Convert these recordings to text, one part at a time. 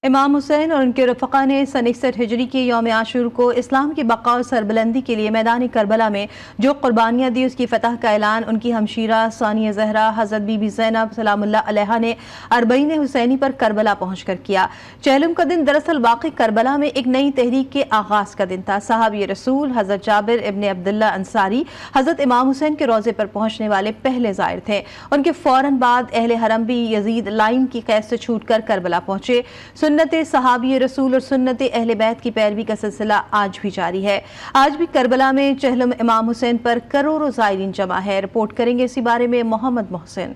امام حسین اور ان کے رفقا نے سن 61 ہجری کے یوم عاشور کو اسلام کی بقا اور سربلندی کے لیے میدان کربلا میں جو قربانیاں دی اس کی فتح کا اعلان ان کی ہمشیرہ ثانیہ زہرا حضرت بی بی زینب سلام اللہ علیہا نے 40 حسینی پر کربلا پہنچ کر کیا۔ چہلم کا دن دراصل واقعی کربلا میں ایک نئی تحریک کے آغاز کا دن تھا۔ صحابی رسول حضرت جابر ابن عبداللہ انصاری حضرت امام حسین کے روضے پر پہنچنے والے پہلے زائر تھے۔ ان کے فوراً بعد اہل حرم بھی یزید لائن کی قید سے چھوٹ کر کربلا پہنچے۔ سنت صحابی رسول اور سنت اہل بیت کی پیروی کا سلسلہ آج بھی جاری ہے۔ آج بھی کربلا میں چہلم امام حسین پر کروڑوں زائرین جمع ہے۔ رپورٹ کریں گے اسی بارے میں محمد محسن۔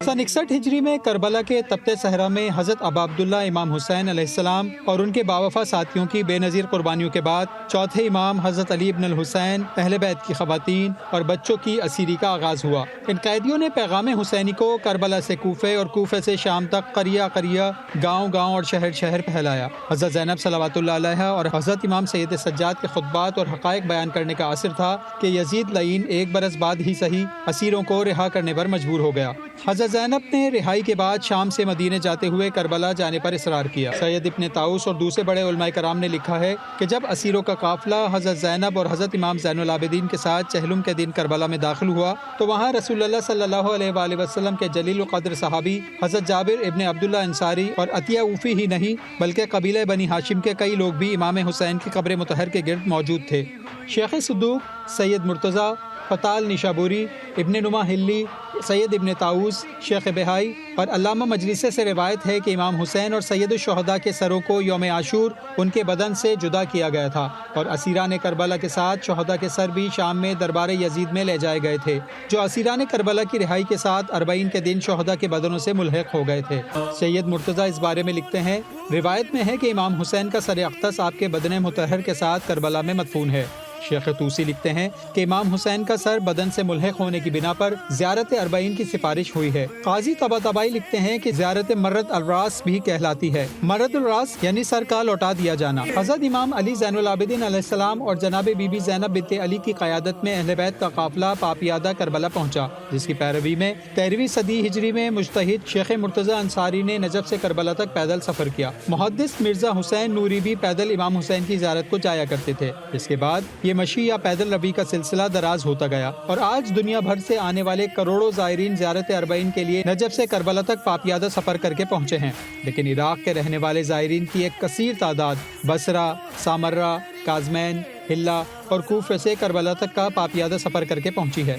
سن 61 ہجری میں کربلا کے تپتے صحرا میں حضرت ابا عبداللہ امام حسین علیہ السلام اور ان کے باوفا ساتھیوں کی بے نظیر قربانیوں کے بعد چوتھے امام حضرت علی ابن الحسین، اہل بیت کی خواتین اور بچوں کی اسیری کا آغاز ہوا۔ ان قیدیوں نے پیغام حسینی کو کربلا سے کوفے اور کوفے سے شام تک قریہ قریہ، گاؤں گاؤں اور شہر شہر پھیلایا۔ حضرت زینب صلوات اللہ علیہا اور حضرت امام سید سجاد کے خطبات اور حقائق بیان کرنے کا اثر تھا کہ یزید لعین ایک برس بعد ہی صحیح اسیروں کو رہا کرنے پر مجبور ہو گیا۔ حضرت زینب نے رہائی کے بعد شام سے مدینے جاتے ہوئے کربلا جانے پر اصرار کیا۔ سید ابن طاؤس اور دوسرے بڑے علماء کرام نے لکھا ہے کہ جب اسیروں کا قافلہ حضرت زینب اور حضرت امام زین العابدین کے ساتھ چہلم کے دن کربلا میں داخل ہوا تو وہاں رسول اللہ صلی اللہ علیہ وآلہ وسلم کے جلیل القدر صحابی حضرت جابر ابن عبداللہ انصاری اور عطیہ اوفی ہی نہیں بلکہ قبیلہ بنی ہاشم کے کئی لوگ بھی امام حسین کی قبر مطہر کے گرد موجود تھے۔ شیخ صدوق، سید مرتضیٰ، فتال نشابوری، ابن نما ہلی، سید ابن طاؤس، شیخ بہائی اور علامہ مجلسی سے روایت ہے کہ امام حسین اور سید الشہداء کے سروں کو یوم عاشور ان کے بدن سے جدا کیا گیا تھا اور اسیران کربلا کے ساتھ شہداء کے سر بھی شام میں دربار یزید میں لے جائے گئے تھے، جو اسیران کربلا کی رہائی کے ساتھ 40 کے دن شہداء کے بدنوں سے ملحق ہو گئے تھے۔ سید مرتضیٰ اس بارے میں لکھتے ہیں، روایت میں ہے کہ امام حسین کا سر اقدس آپ کے بدن مطہر کے ساتھ کربلا میں مدفون ہے۔ شیخ طوسی لکھتے ہیں کہ امام حسین کا سر بدن سے ملحق ہونے کی بنا پر زیارت 40 کی سفارش ہوئی ہے۔ قاضی طباطبائی لکھتے ہیں کہ زیارت مرد الراس بھی کہلاتی ہے۔ مرد الراس یعنی سر کا لوٹا دیا جانا۔ حضرت امام علی زین العابدین علیہ السلام اور جناب بی بی زینب بنت علی کی قیادت میں اہل بیت کا قافلہ پاپیادہ کربلا پہنچا، جس کی پیروی میں 13ویں صدی ہجری میں مجتہد شیخ مرتضیٰ انصاری نے نجف سے کربلا تک پیدل سفر کیا۔ محدث مرزا حسین نوری بھی پیدل امام حسین کی زیارت کو جایا کرتے تھے۔ اس کے بعد یہ مشی یا پیدل روی کا سلسلہ دراز ہوتا گیا اور آج دنیا بھر سے آنے والے کروڑوں زائرین زیارت 40 کے لیے نجف سے کربلا تک پاپیادہ سفر کر کے پہنچے ہیں، لیکن عراق کے رہنے والے زائرین کی ایک کثیر تعداد بصرہ، سامرہ، کاظمین، حلہ اور کوفہ سے کربلا تک کا پاپیادہ سفر کر کے پہنچی ہے۔